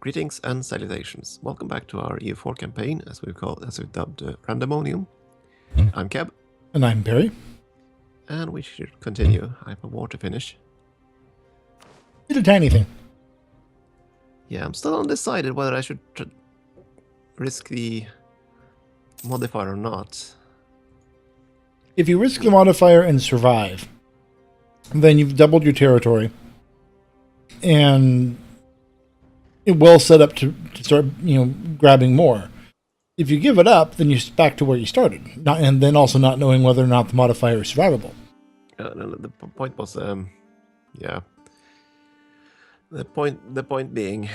Greetings and salutations. Welcome back to our EU4 campaign, as we've dubbed Randemonium. I'm Keb. And I'm Perry. And we should continue. I have a war to finish. It's a tiny thing. Yeah, I'm still undecided whether I should risk the modifier or not. If you risk the modifier and survive, then you've doubled your territory. And it will set up to start, grabbing more. If you give it up, then you're back to where you started. And then also not knowing whether or not the modifier is survivable. No, the point was, yeah. The point being,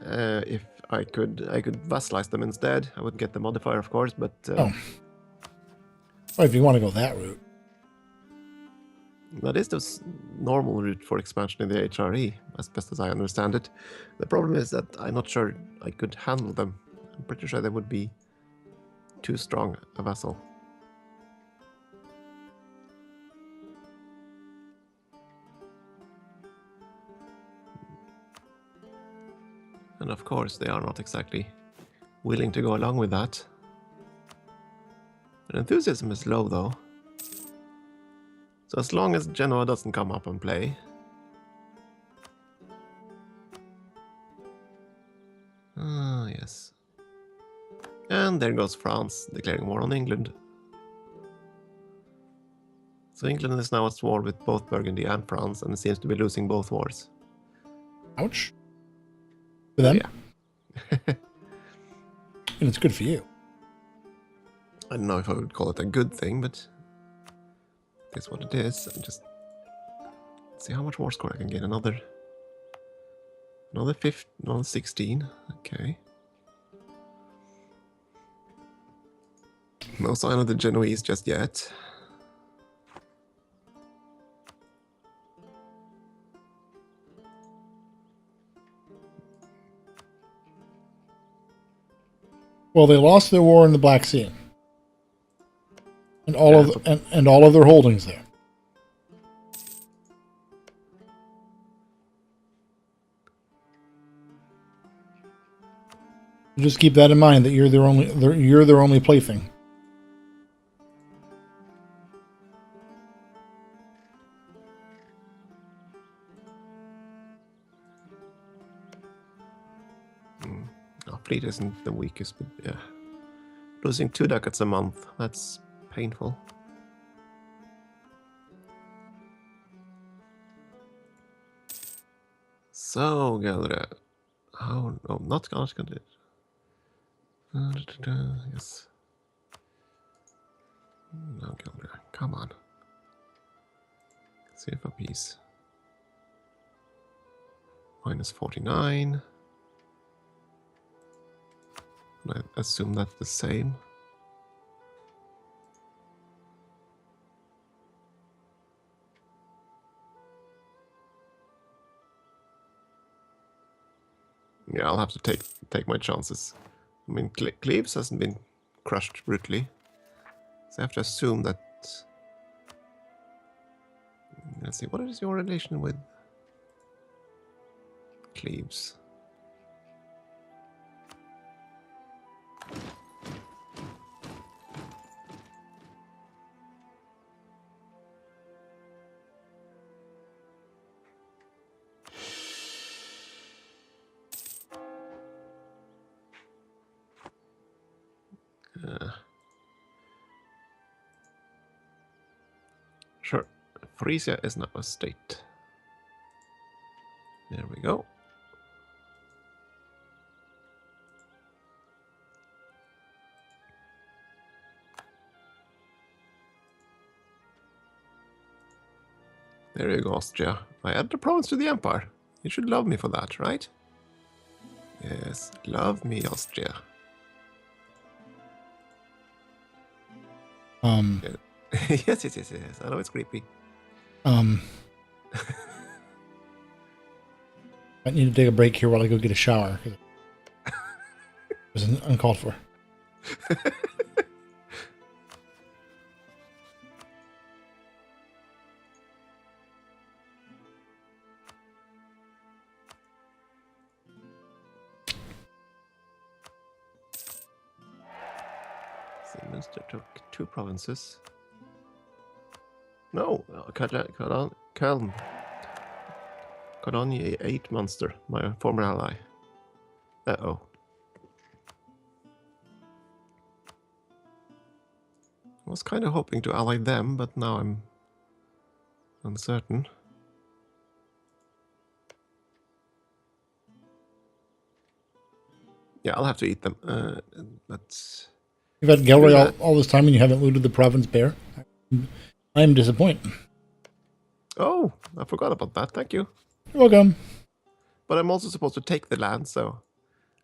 if I could vassalize them instead. I would get the modifier, of course, but... Well, if you want to go that route. That is the normal route for expansion in the HRE, as best as I understand it. The problem is that I'm not sure I could handle them. I'm pretty sure they would be too strong a vassal. And of course, they are not exactly willing to go along with that. Their enthusiasm is low, though. So as long as Genoa doesn't come up and play... Ah, yes. And there goes France, declaring war on England. So England is now at war with both Burgundy and France, and it seems to be losing both wars. Ouch. For them? Yeah. And it's good for you. I don't know if I would call it a good thing, but it's what it is. And just see how much war score I can get. Another 15, another 16. Okay. No sign of the Genoese just yet. Well, they lost their war in the Black Sea. And all of their holdings there. Just keep that in mind that you're their only plaything. Our fleet isn't the weakest, but yeah. Losing 2 ducats a month, that's painful. So, Galdra. Oh, no, not gonna do it. Yes. No, Galdra, come on. Save a piece. Minus 49. I assume that's the same. Yeah, I'll have to take my chances. I mean, Cleves hasn't been crushed brutally, so I have to assume that. Let's see, what is your relation with Cleves? Sure, Frisia is now a state. There we go. There you go, Austria. I added a province to the empire. You should love me for that, right? Yes, love me, Austria. Yes. I know it's creepy. I need to take a break here while I go get a shower. It was uncalled for. Munster took 2 provinces. No, Köln. Cologne 8 Munster, my former ally. Uh-oh. I was kind of hoping to ally them, but now I'm uncertain. Yeah, I'll have to eat them. But You've had Galway all this time and you haven't looted the province bare. I'm disappointed. oh, I forgot about that. Thank you. You're welcome. But I'm also supposed to take the land, so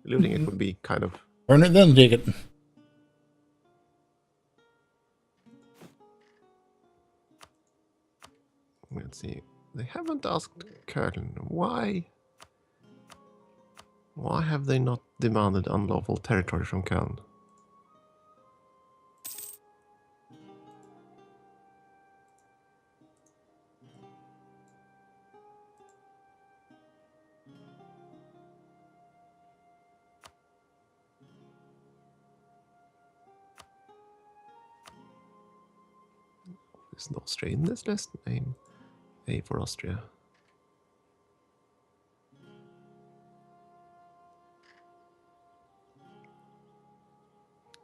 looting it would be kind of... Burn it, then take it. Let's see. They haven't asked Köln. Why? Why have they not demanded unlawful territory from Köln? Is Austria in this list? Name A for Austria.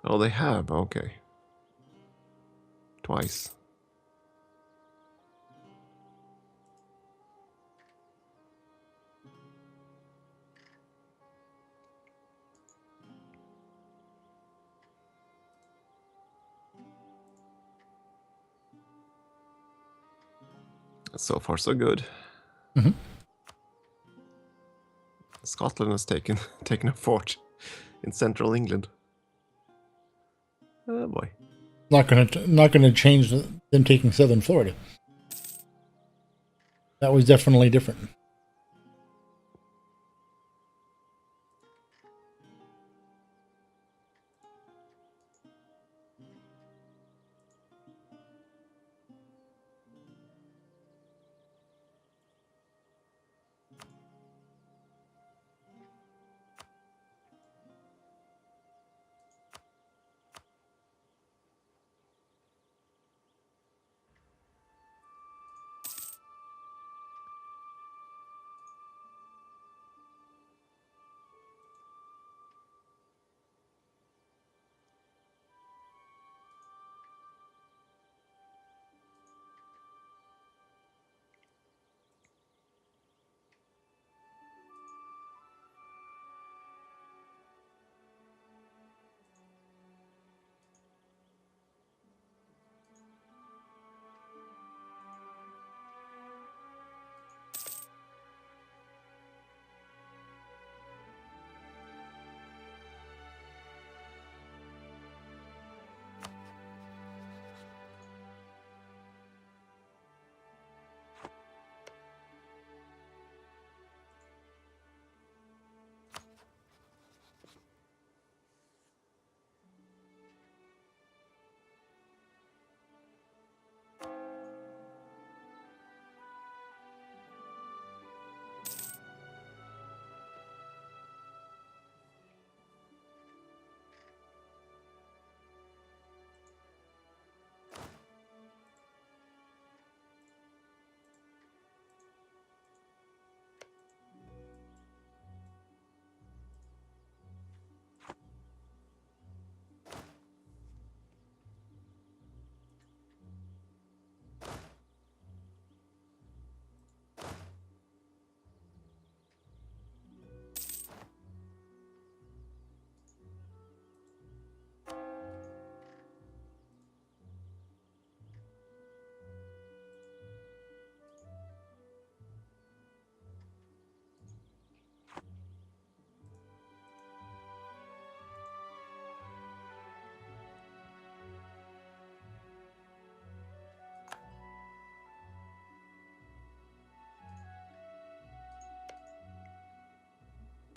Oh, they have. Okay. Twice. So far, so good. Mm-hmm. Scotland has taken a fort in central England. Oh boy. Not gonna change them taking southern Florida. That was definitely different.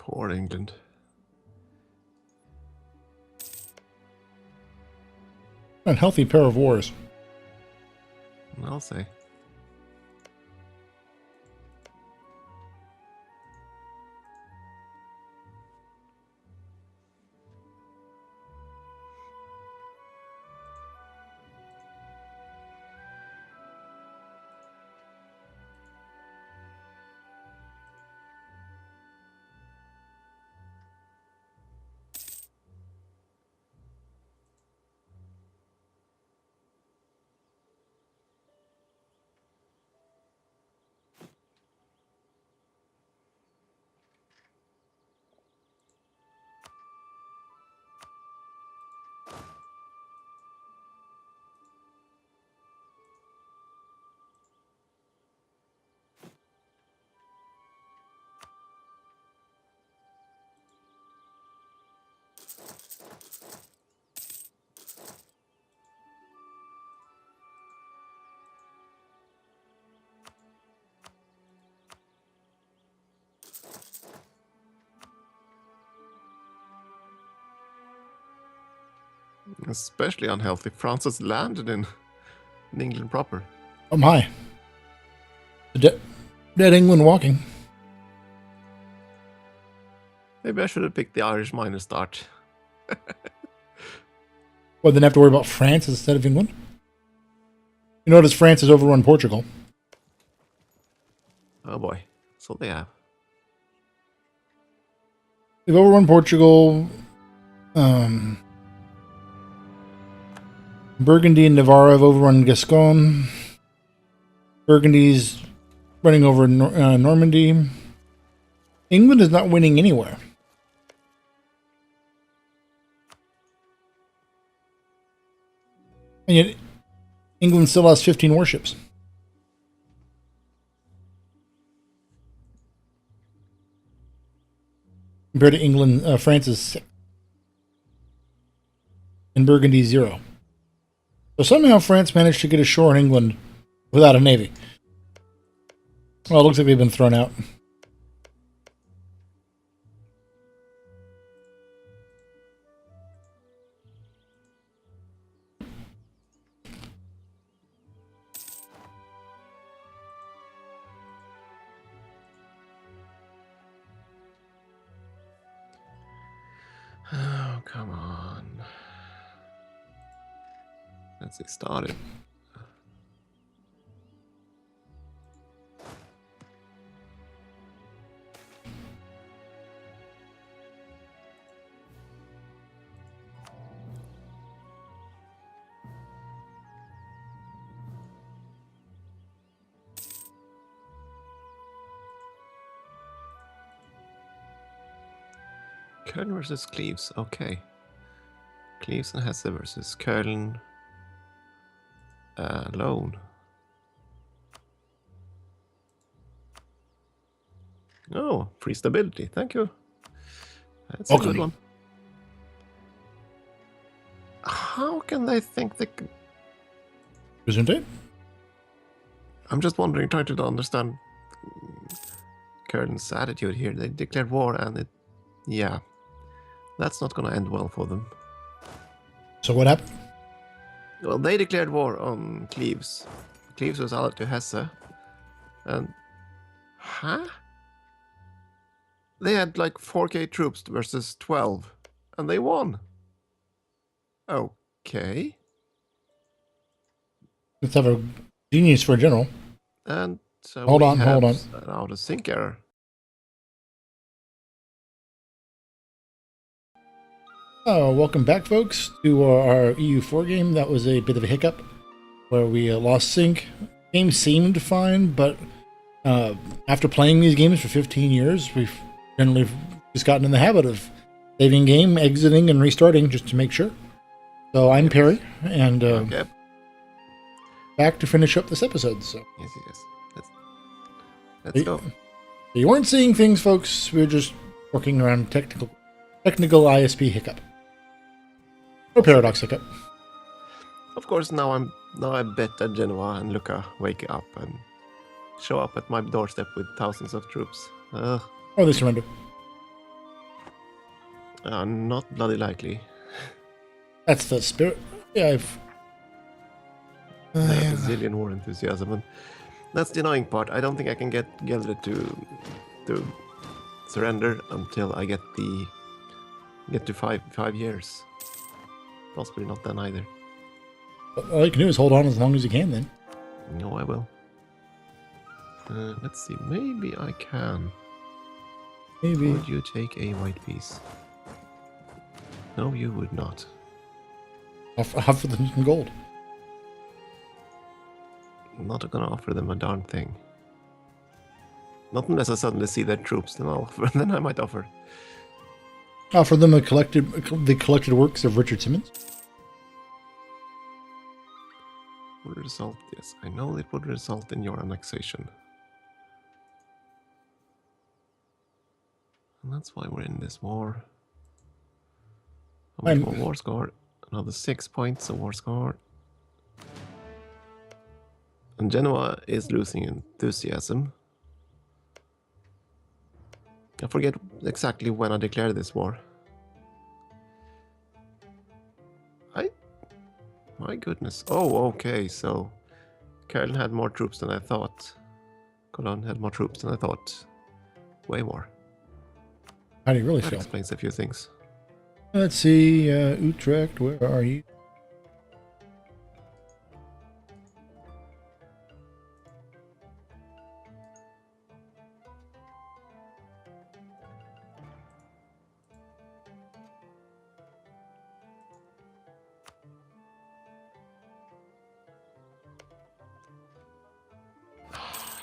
Poor England. Unhealthy pair of wars. I'll say. Especially unhealthy. France has landed in England proper. Oh my. Dead England walking. Maybe I should have picked the Irish minor start. Well, then have to worry about France instead of England? You notice France has overrun Portugal. Oh boy. So they have. They've overrun Portugal. Burgundy and Navarre have overrun Gascon. Burgundy's running over Normandy. England is not winning anywhere. And yet, England still has 15 warships. Compared to England, France's 6. And Burgundy 0. So somehow France managed to get ashore in England without a navy. Well, it looks like they've been thrown out. Oh, come on. Let's get started. Köln versus Cleves. Okay. Cleves and Hesse versus Köln. Alone. Oh, free stability. Thank you. That's Welcome. a good one. How can they think they can... Isn't it? I'm just wondering, trying to understand Köln's attitude here. They declared war and it... Yeah. That's not going to end well for them. So what happened? Well, they declared war on Cleves. Cleves was allied to Hesse. And... Huh? They had like 4k troops versus 12. And they won. Okay. Let's have a genius for a general. And so Hold we on. have an out of sync error. Welcome back, folks, to our EU4 game. That was a bit of a hiccup where we lost sync. Game seemed fine, but after playing these games for 15 years, we've generally just gotten in the habit of saving game, exiting, and restarting just to make sure. So I'm Perry, and back to finish up this episode. So Yes. Let's go. You weren't seeing things, folks. We were just working around technical ISP hiccup. Or paradox hiccup. Of course, now I bet that Genoa and Lucca wake up and show up at my doorstep with thousands of troops. Oh, they surrender. Not bloody likely. That's the spirit. Yeah, I have a zillion war enthusiasm, and that's the annoying part. I don't think I can get Geldred to surrender until I get to 5 years. Possibly not then either. All you can do is hold on as long as you can, then. No, I will. Let's see. Maybe I can. Maybe. Would you take a white piece? No, you would not. Offer them some gold. I'm not gonna offer them a darn thing. Not unless I suddenly see their troops, then I'll offer. Then I might offer. Offer them the collected works of Richard Simmons. Would result, yes, I know it would result in your annexation. And that's why we're in this war. How much more war score? Another 6 points of war score. And Genoa is losing enthusiasm. I forget exactly when I declared this war. I My goodness. Oh, okay, so Karen had more troops than I thought. Cologne had more troops than I thought. Way more. How do you really That feel? explains a few things. Let's see, Utrecht, where are you?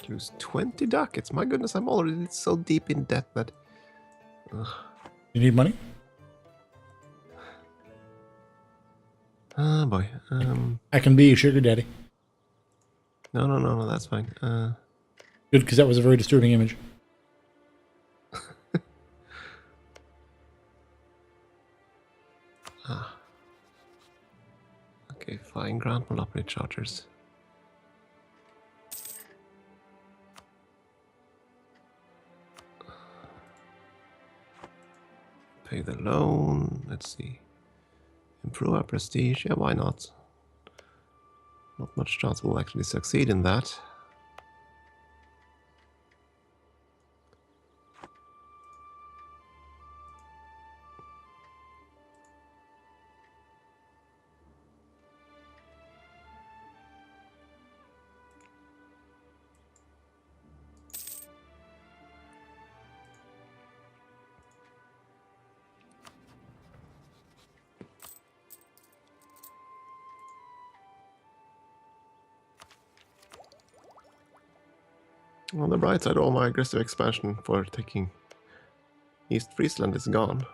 Lose 20 ducats. My goodness, I'm already so deep in debt that... You need money? Ah, boy. I can be your sugar daddy. No, that's fine. Good, because that was a very disturbing image. Okay, fine. Grant monopoly charters. Pay the loan. Let's see. Improve our prestige. Yeah, why not? Not much chance we'll actually succeed in that. On the bright side, all my aggressive expansion for taking East Friesland is gone.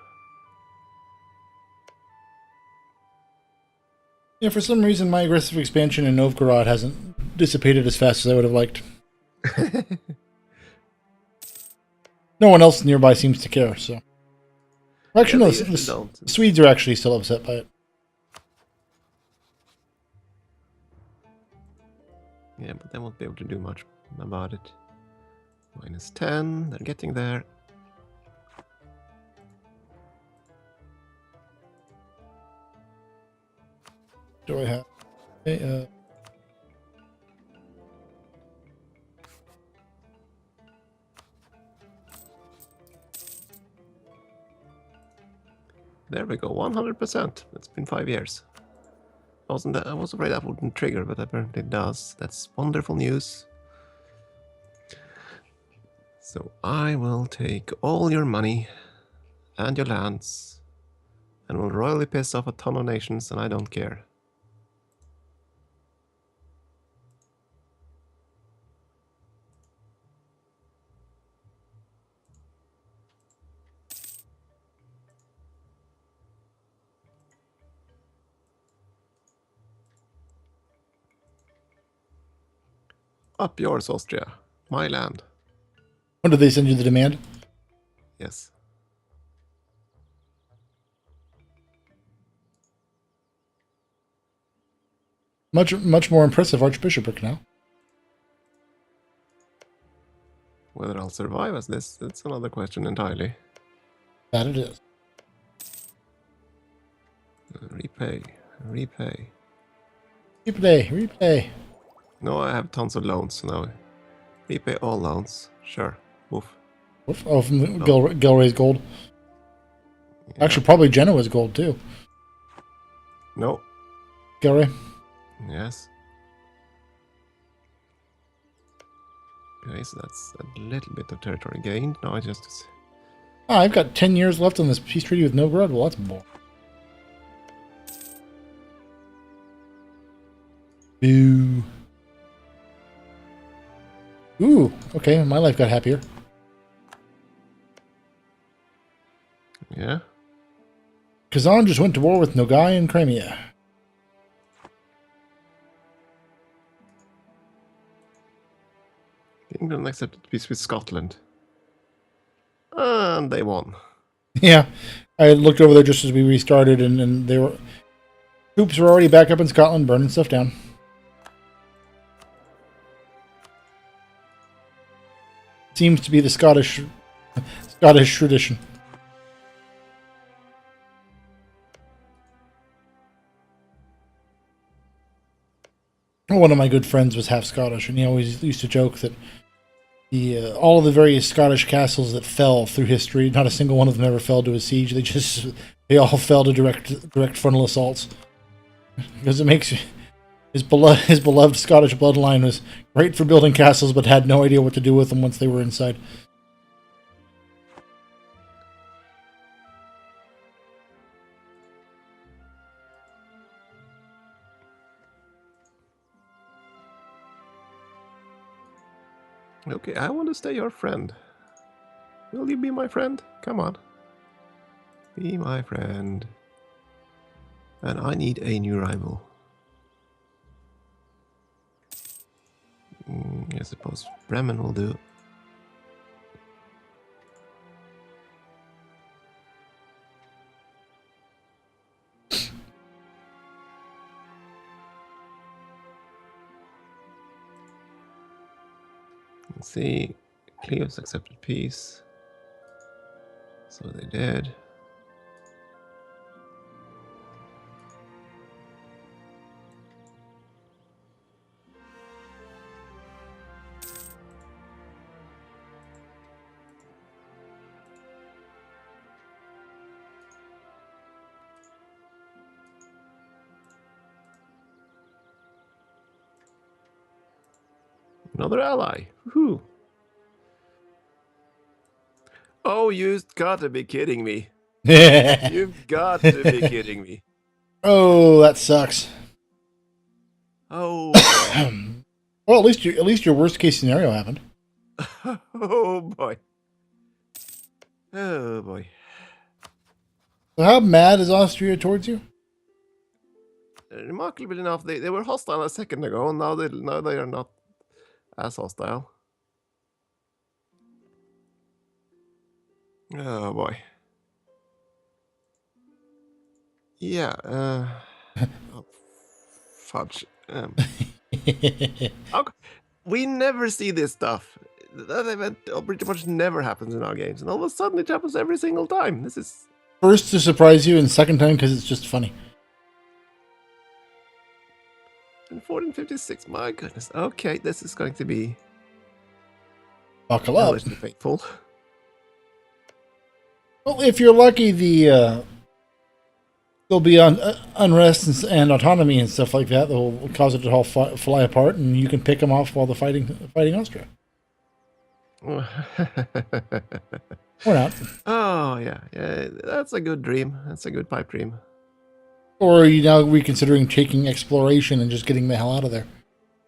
Yeah, for some reason, my aggressive expansion in Novgorod hasn't dissipated as fast as I would have liked. No one else nearby seems to care, so... Actually, Yeah, no, they usually don't. the Swedes are actually still upset by it. Yeah, but they won't be able to do much about it. Minus 10, they're getting there. Do I have... Okay, There we go, 100%. It's been 5 years. I was afraid that wouldn't trigger, but apparently it does. That's wonderful news. So I will take all your money and your lands and will royally piss off a ton of nations, and I don't care. Up yours, Austria. My land. when did they send you the demand? Yes. Much more impressive archbishopric now. Whether I'll survive as this, that's another question entirely. That it is. Repay. Repay. Replay. No, I have tons of loans now. Repay all loans. Sure. Oof. Oh, from the Gelray's gold. Yeah. Actually, probably Genoa's gold, too. No. Gelray. Yes. Okay, so that's a little bit of territory gained. Now I just... Ah, I've got 10 years left on this peace treaty with Novgorod. Well, that's more. Boo. Ooh, okay, my life got happier. Yeah. Kazan just went to war with Nogai and Crimea. England accepted peace with Scotland. And they won. Yeah, I looked over there just as we restarted, and they were... Troops were already back up in Scotland, burning stuff down. Seems to be the Scottish tradition. one of my good friends was half Scottish, and he always used to joke that all of the various Scottish castles that fell through history, not a single one of them ever fell to a siege. They all fell to direct frontal assaults, because it makes his beloved Scottish bloodline was great for building castles, but had no idea what to do with them once they were inside. Okay, I want to stay your friend. Will you be my friend? Come on. Be my friend. And I need a new rival. I suppose Bremen will do. Let's see. Cleo's accepted peace. So they did. Another ally. Woohoo. Oh, you've got to be kidding me. You've got to be kidding me. Oh, that sucks. Oh boy. Well, at least your worst case scenario happened. Oh boy. Oh boy. So how mad is Austria towards you? Remarkably enough, they were hostile a second ago, and now they are not as hostile. Oh boy. Yeah. Oh, fudge. We never see this stuff. That event pretty much never happens in our games, and all of a sudden it happens every single time. This is First to surprise you, and second time because it's just funny. in 1456. My goodness. Okay, this is going to be Buckle up. hellishly painful. Well, if you're lucky, there'll be unrest and autonomy and stuff like that will cause it to all fly apart, and you can pick them off while the fighting Austria. Or not. Oh yeah, that's a good dream. That's a good pipe dream. Or are you now reconsidering taking exploration and just getting the hell out of there?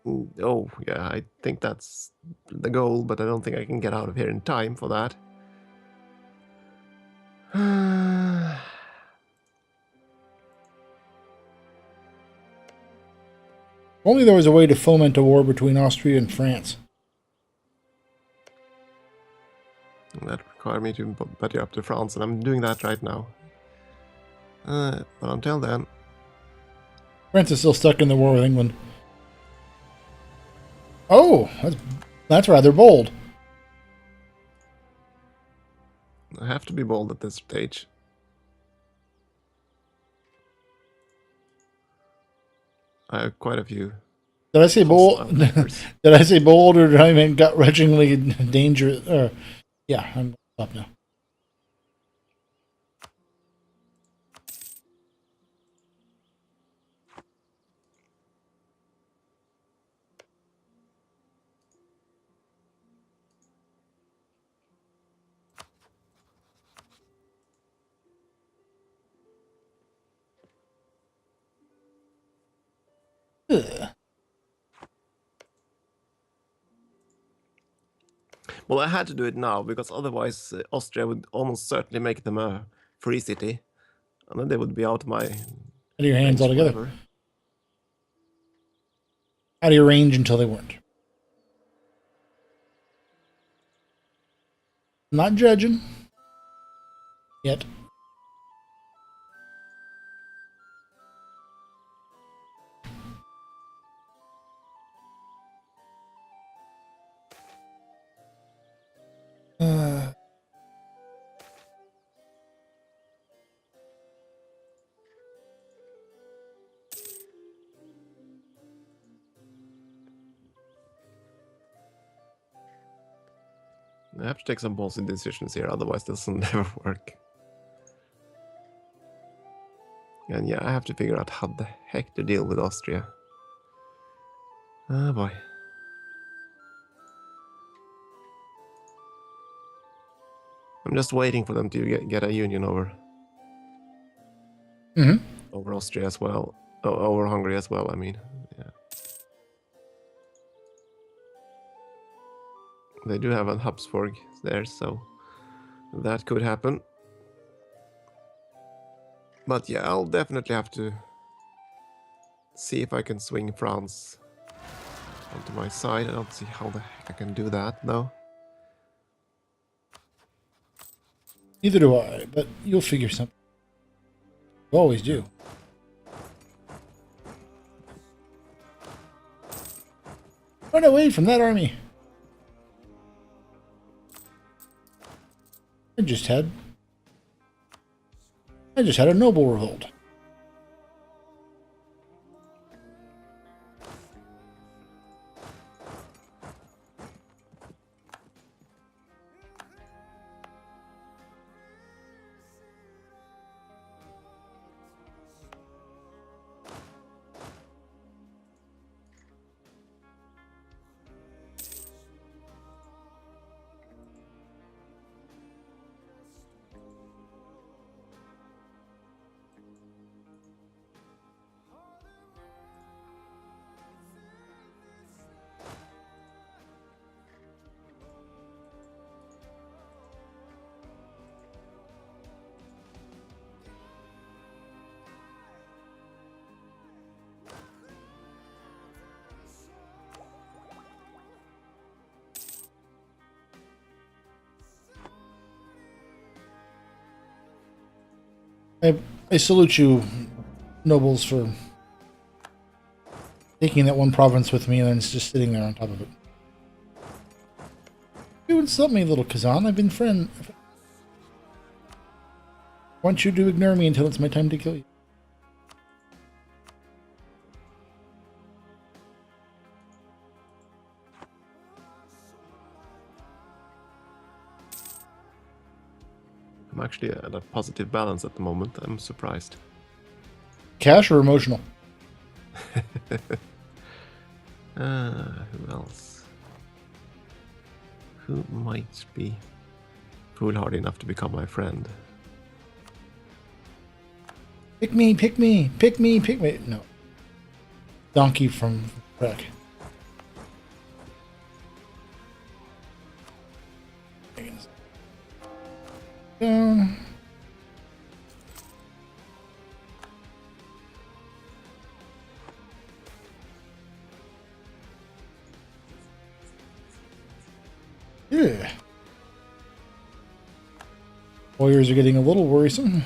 Oh yeah, I think that's the goal, but I don't think I can get out of here in time for that. Only there was a way to foment a war between Austria and France. That required me to put you up to France, and I'm doing that right now. But until then... France is still stuck in the war with England. Oh, that's rather bold. I have to be bold at this stage. I have quite a few. Did I say bold? Did I say bold, or did I mean gut-wrenchingly dangerous? Yeah, I'm up now. Ugh. Well, I had to do it now, because otherwise Austria would almost certainly make them a free city. And then they would be out of my... Out of your hands altogether. Forever. Out of your range until they weren't. Not judging. Yet. I have to take some ballsy decisions here, otherwise this will never work. And yeah, I have to figure out how the heck to deal with Austria. Oh boy. I'm just waiting for them to get a union over. Over Austria as well. Oh, over Hungary as well, I mean. Yeah. They do have a Habsburg there, so that could happen. But yeah, I'll definitely have to see if I can swing France onto my side. I don't see how the heck I can do that, though. Neither do I, but you'll figure something. You always do. Run away from that army. I just had a noble revolt. I salute you, nobles, for taking that one province with me and then it's just sitting there on top of it. You insult me, little Kazan. I've been friend. I want you to ignore me until it's my time to kill you. I'm actually at a positive balance at the moment. I'm surprised. Cash or emotional? Who else? Who might be foolhardy enough to become my friend? Pick me, pick me, pick me, pick me. No. Donkey from Trek. Down. Yeah. Warriors are getting a little worrisome.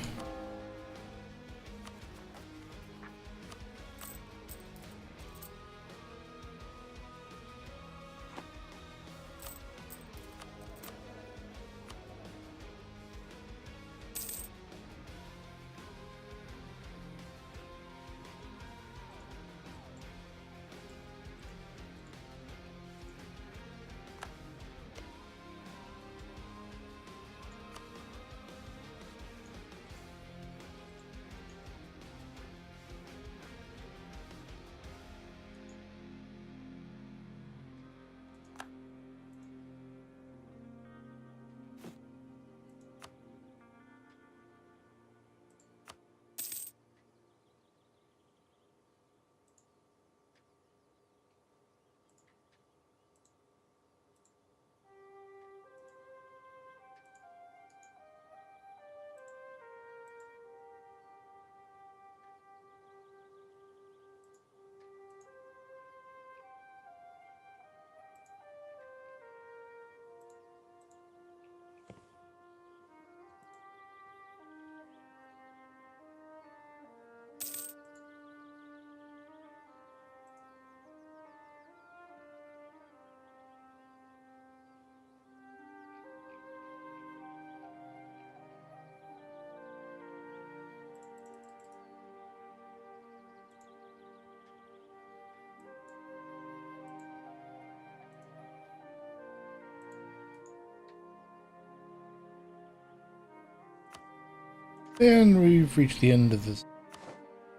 And we've reached the end of this.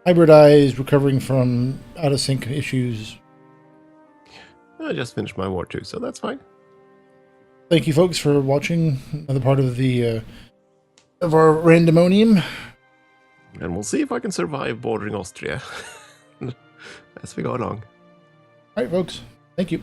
Hybridized, recovering from out of sync issues. I just finished my war too, so that's fine. Thank you, folks, for watching another part of the of our Randemonium. And we'll see if I can survive bordering Austria as we go along. All right, folks. Thank you.